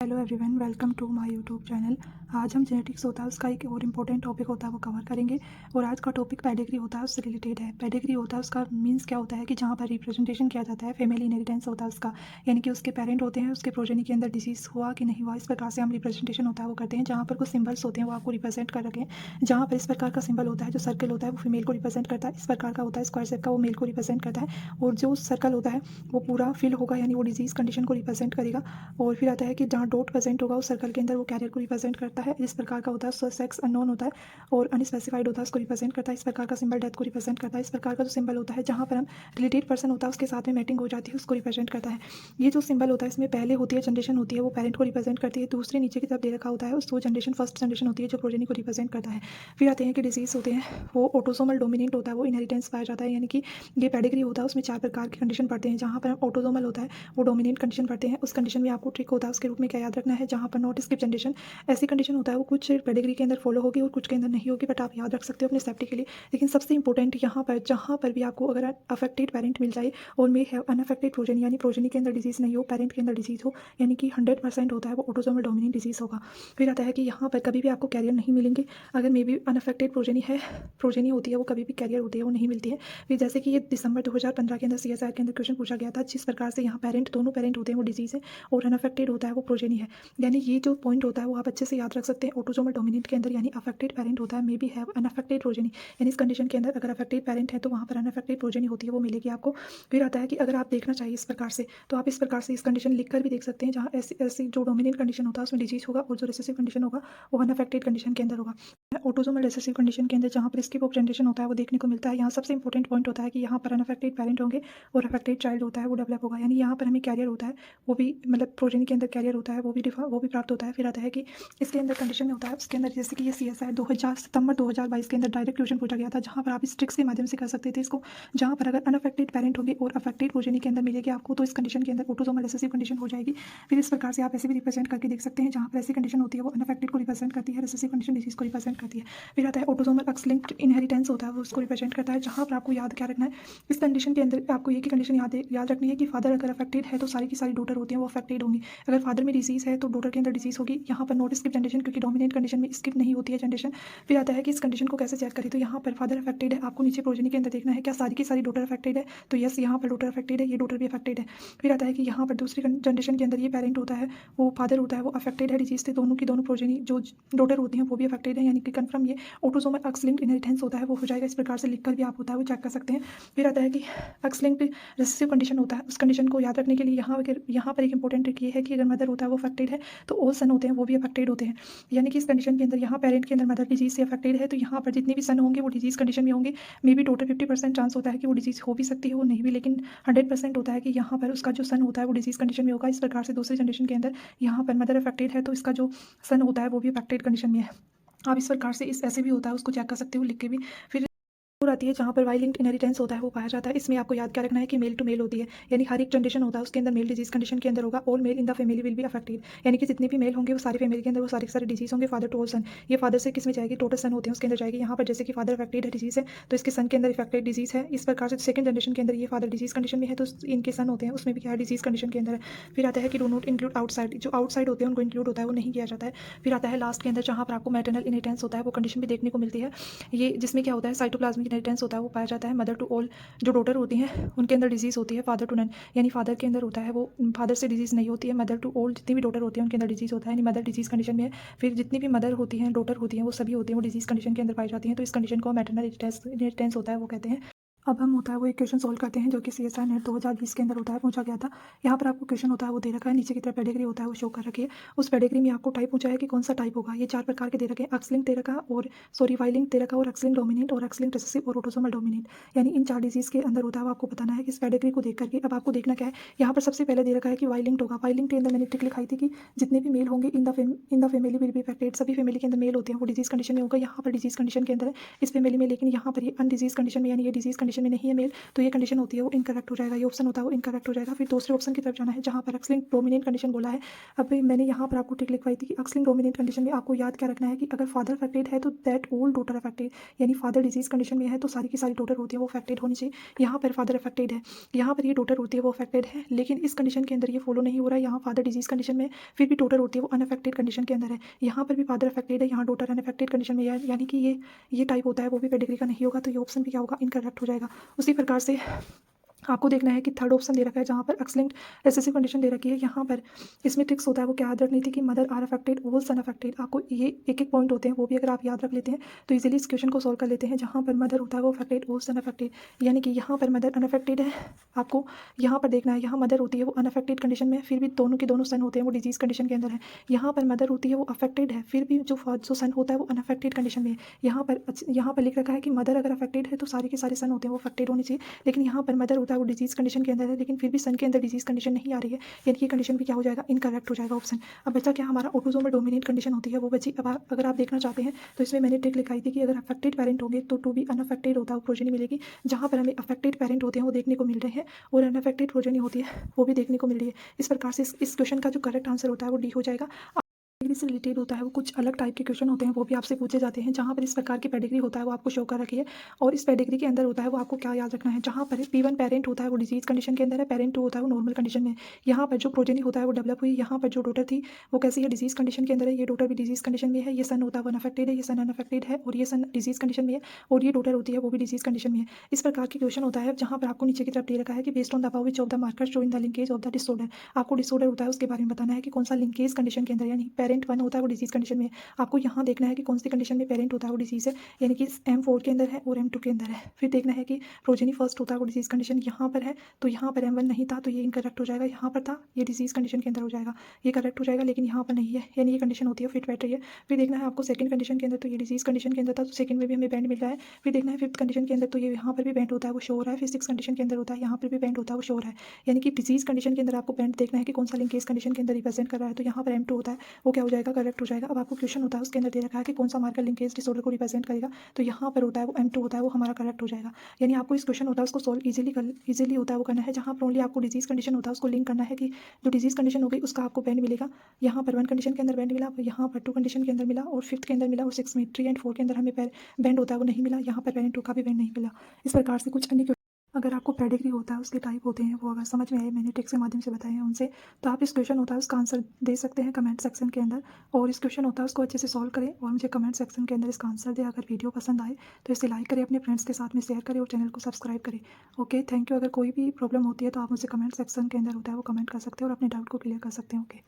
Hello everyone, welcome to my YouTube channel. आज हम genetics होता है उसका एक और इम्पोर्टेंट टॉपिक होता है वो कवर करेंगे। और आज का टॉपिक पेडिग्री होता है, उससे रिलेटेड है। पेडिग्री होता है उसका मीन्स क्या होता है कि जहाँ पर रिप्रेजेंटेशन किया जाता है फैमिली इनहेरिटेंस होता है उसका, यानी कि उसके पेरेंट होते हैं, उसके प्रोजेनी के अंदर डिजीज़ हुआ कि नहीं हुआ, इस प्रकार से हम रिप्रेजेंटेशन होता है वो करते हैं। जहाँ पर कुछ सिंबल्स होते हैं वो आपको रिप्रेजेंट कर रखें। जहाँ पर इस प्रकार का सिंबल होता है, जो सर्कल होता है वो फीमेल को रिप्रेजेंट करता है, इस प्रकार का होता है स्क्वायर शेप का, वो मेल को रिप्रेजेंट करता है। और जो सर्कल होता है वो पूरा फिल होगा, यानी वो डिजीज़ कंडीशन को रिप्रेजेंट करेगा। और फिर आता है कि जहाँ डॉट प्रेजेंट होगा उस सर्कल के अंदर, वो कैरियर को रिप्रेजेंट करता है। इस प्रकार का होता है सेक्स अननोन होता है और अनस्पेसिफाइड होता है, उसको रिप्रेजेंट करता है। इस प्रकार का सिंबल डेथ को रिप्रेजेंट करता है। इस प्रकार का जो सिंबल होता है जहाँ पर हम रिलेटेड पर्सन होता है उसके साथ में मैटिंग हो जाती है, उसको रिप्रेजेंट करता है। ये जो सिंबल होता है इसमें पहले होती है जनरेशन होती है, वो पेरेंट को रिप्रेजेंट करती है। दूसरे नीचे की तरफ दे रखा होता है उस वो जनरेशन फर्स्ट जनरेशन होती है जो प्रोजेनी को रिप्रेजेंट करता है। फिर आते हैं कि डिजीज़ होते हैं, वो ऑटोसोमल डोमिनेंट होता है, वो इनहेरिटेंस पाया जाता है, यानी कि ये पेडिग्री होता है उसमें 4 प्रकार की कंडीशन पढ़ते हैं। जहाँ पर ऑटोसोमल होता है वो डोमिनेंट कंडीशन पढ़ते हैं। उस कंडीशन में आपको ट्रिक होता है उसके रूप में क्या याद रखना है, जहाँ पर नॉट स्किप जनरेशन ऐसी कंडीशन होता है वो कुछ पेडिग्री के अंदर फॉलो होगी और कुछ के अंदर नहीं होगी, बट आप याद रख सकते हो अपने सेफ्टी के लिए। लेकिन सबसे इंपॉर्टेंट यहाँ पर जहाँ पर भी आपको अगर अफेक्टेड पेरेंट मिल जाए और मे हैव अनअफेक्टेड प्रोजेनी, यानी प्रोजेनी के अंदर डिजीज़ नहीं हो, पेरेंट के अंदर डिजीज़ हो, यानी कि 100% होता है वो ऑटोसोमल डोमिनेंट डिजीज़ होगा। फिर आता है कि यहाँ पर कभी भी आपको कैरियर नहीं मिलेंगे। अगर मे बी अनअफेक्टेड प्रोजेनी है, प्रोजेनी होती है, वो कभी भी कैरियर होती है वो नहीं मिलती है। फिर जैसे कि ये दिसंबर 2015 के अंदर CSIR के अंदर क्वेश्चन पूछा गया था, जिस प्रकार से यहाँ पेरेंट दोनों पेरेंट होते हैं वो डिजीज़ है और अनअफेक्टेड होता है वो प्रोजेनी है। यानी ये जो पॉइंट होता है वो आप अच्छे से याद रख सकते हैं। ऑटोसोमल डोमिनेंट के अंदर यानी अफेक्टेड पेरेंट होता है, may be have unaffected progeny, यानी इस कंडीशन के अंदर अगर अफेक्टेड पेरेंट है तो वहाँ पर अनअफेक्टेड प्रोजेनी होती है, वो मिलेगी आपको। फिर आता है कि अगर आप देखना चाहिए इस प्रकार से, तो आप इस प्रकार से इस कंडीशन लिख कर भी देख सकते हैं, जहाँ ऐसी ऐसी जो डोमिनेंट कंडीशन होता है उसमें डिजीज होगा और जो रिसेसिव कंडीशन होगा वो अनअफेक्टेड कंडीशन के अंदर होगा। ऑटोसोमल रिसेसिव कंडीशन के अंदर जहाँ पर स्किप ऑफ जनरेशन होता है वो देखने को मिलता है। यहाँ सबसे इंपॉर्टेंट पॉइंट होता है कि यहाँ पर अनअफेक्टेड पेरेंट होंगे और अफेक्टेड चाइल्ड होता है वो डेवलप होगा, यानी यहाँ पर हमें कैरियर होता है वो भी, मतलब प्रोजेनी के अंदर कैरियर होता है वो भी प्राप्त होता है। फिर आता है कि इसके अंदर कंडीशन में होता है उसके अंदर, जैसे कि ये CSIR 2000 सितंबर 2022 के अंदर डायरेक्ट क्वेश्चन पूछा गया था, जहाँ पर आप इस ट्रिक्स के माध्यम से कर सकते थे इसको। जहाँ पर अगर अनअफेक्टेड पेरेंट होंगे और अफेक्टेड प्रोजेनी के अंदर मिलेगी आपको, तो इस कंडीशन के अंदर ऑटोसोमल रिसेसिव कंडीशन हो जाएगी। फिर इस प्रकार से आप ऐसे भी रिप्रेजेंट करके देख सकते हैं, जहाँ पर ऐसी कंडीशन होती है वो अनअफेक्टेड को रिप्रेजेंट करती है, रिसेसिव कंडीशन डिजीज को रिप्रेजेंट करती है। फिर आता है ऑटोसोमल एक्स लिंक्ड इनहेरिटेंस होता है, वो उसको रिप्रेजेंट करता है। जहाँ पर आपको याद क्या रखना है इस कंडीशन के अंदर, आपको ये की कंडीशन याद रखनी है कि फादर अगर अफेक्टेड है तो सारी की सारी डॉटर होती है वो अफेक्टेड होंगी। अगर फादर में डिजीज है तो डॉटर के अंदर डिजीज होगी। यहाँ पर नॉट स्किप जनरेशन, क्योंकि डोमिनेंट कंडीशन में स्किप नहीं होती है जनरेशन। फिर आता है कि इस कंडीशन को कैसे चेक करें, तो यहाँ पर फादर अफेक्टेड है, आपको नीचे प्रोजेनी के अंदर देखना है क्या सारी की सारी डॉटर अफेक्टेड है, तो यस यहाँ पर डॉटर अफेक्टेड है, ये डॉटर भी अफेक्टेड है। फिर आता है कि यहाँ पर दूसरी जनरेशन के अंदर ये पेरेंट होता है, वो फादर होता है, वो अफेक्टेड है डिजीज से, दोनों की दोनों प्रोजेनी जो डॉटर होती हैं वो भी अफेक्टेड है, यानी कि कन्फर्म ये ऑटोसोमल एक्स लिंक्ड इनहेरिटेंस होता है वो हो जाएगा। इस प्रकार से लिखकर भी आप होता है वो चेक कर सकते हैं। फिर आता है कि एक्स लिंक्ड रिसेसिव कंडीशन होता है, उस कंडीशन को याद रखने के लिए यहाँ पर एक इंपॉर्टेंट ट्रिक ये है कि अगर मदर होता है वो अफेक्टेड है तो ऑल सन होते हैं वो भी अफेक्टेड होते हैं। यानी कि इस कंडीशन के अंदर यहाँ पेरेंट के अंदर मदर डिजीज से अफेक्टेड है, तो यहाँ पर जितने भी सन होंगे वो डिजीज कंडीशन में होंगे। मे बी टोटल 50% चांस होता है कि वो डिजीज हो भी सकती है, वो नहीं भी, लेकिन 100% होता है कि यहाँ पर उसका जो सन होता है वो डिजीज कंडीशन में होगा। इस प्रकार से दूसरी जनरेशन के अंदर यहाँ पर मदर अफेक्टेड है तो इसका जो सन होता है वो भी अफेक्टेड कंडीशन में है। आप इस प्रकार से इस ऐसे भी होता है उसको चेक कर सकते हो लिख के भी। फिर और आती है जहाँ पर वाई लिंक्ड इनहेरिटेंस होता है वो पाया जाता है। इसमें आपको याद क्या रखना है कि मेल टू मेल होती है, यानी हर एक जनरेशन होता है उसके अंदर मेल डिजीज कंडीशन के अंदर होगा। All mail in the family will be affected, यानी कि जितने भी मेल होंगे वो सारी फैमिली के अंदर वो सारे सारे डिजीज होंगे। फादर टू ऑल सन, ये फादर से किस में जाएगी, टोटल सन होते हैं उसके अंदर जाएगी। यहाँ पर जैसे कि फादर अफेक्टेड है डिजीज है तो इसके सन के अंदर इफेक्टेड डिजीज है। इस प्रकार से सेकंड जनरेशन के अंदर ये फादर डिजीज कंडीशन में है तो इनके सन होते हैं उसमें भी क्या है डिजीज कंडीशन के अंदर है। फिर आता है कि डू नॉट इंक्लूड आउटसाइड, जो आउटसाइड होते हैं उनको इंक्लूड होता है वो नहीं किया जाता है। फिर आता है लास्ट के अंदर जहाँ पर आपको मैटरनल इनहेरिटेंस होता है वो कंडीशन भी देखने को मिलती है, ये जिसमें क्या होता है साइटोप्लाज्मिक इनहेरिटेंस होता है वो पाया जाता है। मदर टू ऑल, जो डॉटर होती हैं उनके अंदर डिजीज होती है। फादर टू नन, यानी फादर के अंदर होता है वो, फादर से डिजीज नहीं होती है। मदर टू ऑल, जितनी भी डॉटर होती है उनके अंदर डिजीज होता है, यानी मदर डिजीज कंडीशन में है। फिर जितनी भी मदर होती हैं डॉटर होती हैं वो सभी होती हैं वो डिजीज कंडीशन के अंदर पाई जाती हैं, तो इस कंडीशन को मैटरनल इनहेरिटेंस होता है वो कहते हैं। अब हम होता है वो एक क्वेश्चन सोल्व करते हैं जो कि CSIR नेट 2020 के अंदर होता है पूछा गया था। यहाँ पर आपको क्वेश्चन होता है वो दे रखा है, नीचे की तरफ पेडिग्री होता है वो शो कर रखी है। उस पेडिग्री में आपको टाइप पूछा है कि कौन सा टाइप होगा। ये 4 प्रकार के दे रखे हैं, एक्स लिंक्ड दे रखा और वाई लिंक्ड दे रखा और एक्स लिंक्ड डोमिनेंट और एक्स लिंक्ड रिसेसिव और ऑटोसोमल डोमिनेंट, यानी इन 4 डिजीज के अंदर होता है वो आपको बताना है कि इस पेडिग्री को देख करके। अब आपको देखना क्या है, यहाँ पर सबसे पहले दे रखा है कि वाई लिंक्ड होगा। वाई लिंक्ड के अंदर मैंने ट्रिक लिखाई थी कि जितने भी मेल होंगे in the family will be affected, सभी फैमिली के अंदर मेल होते हैं वो डिजीज कंडीशन में होगा। यहाँ पर डिजीज कंडीशन के अंदर है इस फैमिली में, लेकिन यहाँ पर ये अनडिजीज कंडीशन में, यानी ये डिजीज कंडीशन कंडीशन में नहीं है मेल, तो ये कंडीशन होती है वो इनकरेक्ट हो जाएगा, ये ऑप्शन होता है वो इनकरेक्ट हो जाएगा। फिर दूसरे ऑप्शन की तरफ जाना है जहाँ पर एक्स लिंक्ड डोमिनेंट कंडीशन बोला है। अब मैंने यहाँ पर आपको ट्रिक लिखवाई थी कि एक्स लिंक्ड डोमिनेंट कंडीशन में आपको याद क्या रखना है कि अगर फादर अफेक्टेड है तो दैट ऑल डॉटर अफेक्टेड, यानी फादर डिजीज कंडीशन में है तो सारी की सारी डॉटर होती है वो अफेक्टेड होनी चाहिए। यहाँ पर फादर अफेक्टेड है, यहाँ पर ये डॉटर होती है वो अफेक्टेड है, लेकिन इस कंडीशन के अंदर ये फॉलो नहीं हो रहा है। यहाँ फादर डिजीज कंडीशन में फिर भी डॉटर होती है वो अनअफेक्टेड कंडीशन के अंदर है। यहाँ पर भी फादर अफेक्टेड है, यहाँ डॉटर अनअफेक्टेड कंडीशन में है, यानी कि ये टाइप होता है वो भी पेडिग्री का नहीं होगा, तो ये ऑप्शन भी क्या होगा, इनकरेक्ट हो जाएगा। उसी प्रकार से आपको देखना है कि थर्ड ऑप्शन दे रखा है जहाँ पर एक्स लिंक्ड रिसेसिव कंडीशन दे रखी है। यहाँ पर इसमें ट्रिक्स होता है वो क्या याद रखनी थी कि mother are affected all son affected. आपको ये एक एक पॉइंट होते हैं वो भी अगर आप याद रख लेते हैं तो इजीली इस क्वेश्चन को सॉल्व कर लेते हैं। जहाँ पर मदर होता है वो अफेक्टेड ऑल सन अफेक्टेड, यानी कि यहाँ पर मदर अनअफेक्टेड है। आपको यहाँ पर देखना है, यहाँ मदर होती है वो अनअफेक्टेड कंडीशन में, फिर भी दोनों के दोनों सन होते हैं वो डिजीज कंडीशन के अंदर है। यहाँ पर मदर होती है वो अफेक्टेड है, फिर भी जो सन होता है वो अनअफेक्टेड कंडीशन में है। यहाँ पर लिख रखा है कि मदर अगर अफेक्टेड है तो सारे के सारे सन होते हैं वो अफेक्टेड होने चाहिए, लेकिन यहाँ पर मदर होता है वो डिजीज कंडीशन के अंदर है, लेकिन फिर भी सन के अंदर डिजीज कंडीशन नहीं आ रही है, यानी कि कंडीशन भी क्या हो जाएगा, इनकरेक्ट हो जाएगा ऑप्शन। अब बच्चा क्या हमारा ऑटोसोमल डोमिनेंट कंडीशन होती है वो बची। अब अगर आप देखना चाहते हैं तो इसमें मैंने ट्रिक लिखाई थी कि अगर अफेक्टेड पेरेंट होंगे तो टू बी अनअफेक्टेड होता है वो प्रोजेनी मिलेगी। जहाँ पर हमें अफेक्टेड पेरेंट होते हैं वो देखने को मिल रहे हैं और अनअफेक्टेड प्रोजेनी होती है वो भी देखने को मिल रही है। इस प्रकार से इस क्वेश्चन का जो करेक्ट आंसर होता है वो डी हो जाएगा। पेडिग्री से रिलेटेड होता है वो कुछ अलग टाइप के क्वेश्चन होते हैं वो भी आपसे पूछे जाते हैं, जहाँ पर इस प्रकार की पेडिग्री होता है वो आपको शो कर रखी है। और इस पेडिग्री के अंदर होता है वो आपको क्या याद रखना है, जहाँ पर P1 पेरेंट होता है वो डिजीज कंडीशन के अंदर है, पेरेंट 2 होता है वो नॉर्मल कंडीशन में। यहाँ पर जो प्रोजेनी होता है वो डेवलप हुई, यहाँ पर जो डॉटर थी वो कैसी है, डिजीज कंडीशन के अंदर है, ये डॉटर भी डिजीज कंडीशन में है, ये सन होता है वो अनअफेक्टेड है, ये सन अनअफेक्टेड है, और ये सन डिजीज कंडीशन में है, और ये डॉटर होती है वो भी डिजीज कंडीशन में है। इस प्रकार के क्वेश्चन होता है जहाँ पर आपको नीचे की तरफ दे रखा है कि based on the above which of the markers show in the linkage of the disorder. आपको डिसऑर्डर होता है उसके बारे में बताना है कि कौन सा लिंकेज कंडीशन के अंदर, यानी पेरेंट 1 होता है वो डिजीज कंडीशन में है। आपको यहाँ देखना है कि कौन सी कंडीशन में पेरेंट होता है वो डिजीज है, यानी कि M4 के अंदर है और M2 के अंदर है। फिर देखना है कि प्रोजेनी फर्स्ट होता है वो डिजीज कंडीशन यहाँ पर है, तो यहाँ पर M1 नहीं था तो ये इनकरेक्ट हो जाएगा, यहाँ पर था ये डिजीज कंडीशन के अंदर हो जाएगा, ये करेक्ट हो जाएगा, लेकिन यहाँ पर नहीं है, यानी ये कंडीशन होती है फिट बैठ रही है। फिर देखना है आपको सेकंड कंडीशन के अंदर, तो ये डिजीज कंडीशन के अंदर था तो सेकंड में भी हमें बैंड मिल रहा है। फिर देखना है फिफ्थ कंडीशन के अंदर, तो ये यहाँ पर भी बैंड होता है वो शो हो रहा है। फिर सिक्स कंडीशन के अंदर होता है, यहाँ पर भी बैंड होता है वो शो हो रहा है, यानी कि डिजीज कंडीशन के अंदर आपको बैंड देखना है कि कौन सा लिंकेज कंडीशन के अंदर रिप्रेजेंट कर रहा है, तो यहाँ पर M2 होता है वो क्या हो जाएगा, करेक्ट हो जाएगा। अब आपको क्वेश्चन होता है उसके अंदर दे रखा है कि कौन सा मार्कर लिंकेज डिसऑर्डर को रिप्रेजेंट करेगा, तो यहाँ पर होता है वो M2 होता है वो हमारा करेक्ट हो जाएगा। यानी आपको इस क्वेश्चन होता है उसको सॉल्व इजीली होता है वो करना है, जहाँ पर ओनली आपको डिजीज कंडीशन होता है उसको लिंक करना है कि जो डिजीज कंडीशन हो गई उसका आपको बैंड मिलेगा। यहाँ पर 1 कंडीशन के अंदर बैंड मिला, यहाँ पर 2 कंडीशन के अंदर मिला, और 5th के अंदर मिला, और 6 में 3 एंड 4 के अंदर हमें बैंड होता है वो नहीं मिला, यहाँ पर पेरेंट 2 का भी बैंड नहीं मिला। इस प्रकार से कुछ अन्य अगर आपको पेडिग्री होता है उसके टाइप होते हैं वो अगर समझ में आए, मैंने ट्रिक्स के माध्यम से बताए हैं उनसे, तो आप इस क्वेश्चन होता है उसका आंसर दे सकते हैं कमेंट सेक्शन के अंदर, और इस क्वेश्चन होता है उसको अच्छे से सॉल्व करें और मुझे कमेंट सेक्शन के अंदर इसका आंसर दें। अगर वीडियो पसंद आए तो इसे लाइक करें, अपने फ्रेंड्स के साथ में शेयर करें और चैनल को सब्सक्राइब करें। Okay, thank you. अगर कोई भी प्रॉब्लम होती है तो आप मुझे कमेंट सेक्शन के अंदर होता है वो कमेंट कर सकते हैं और अपने डाउट को क्लियर कर सकते हैं। ओके।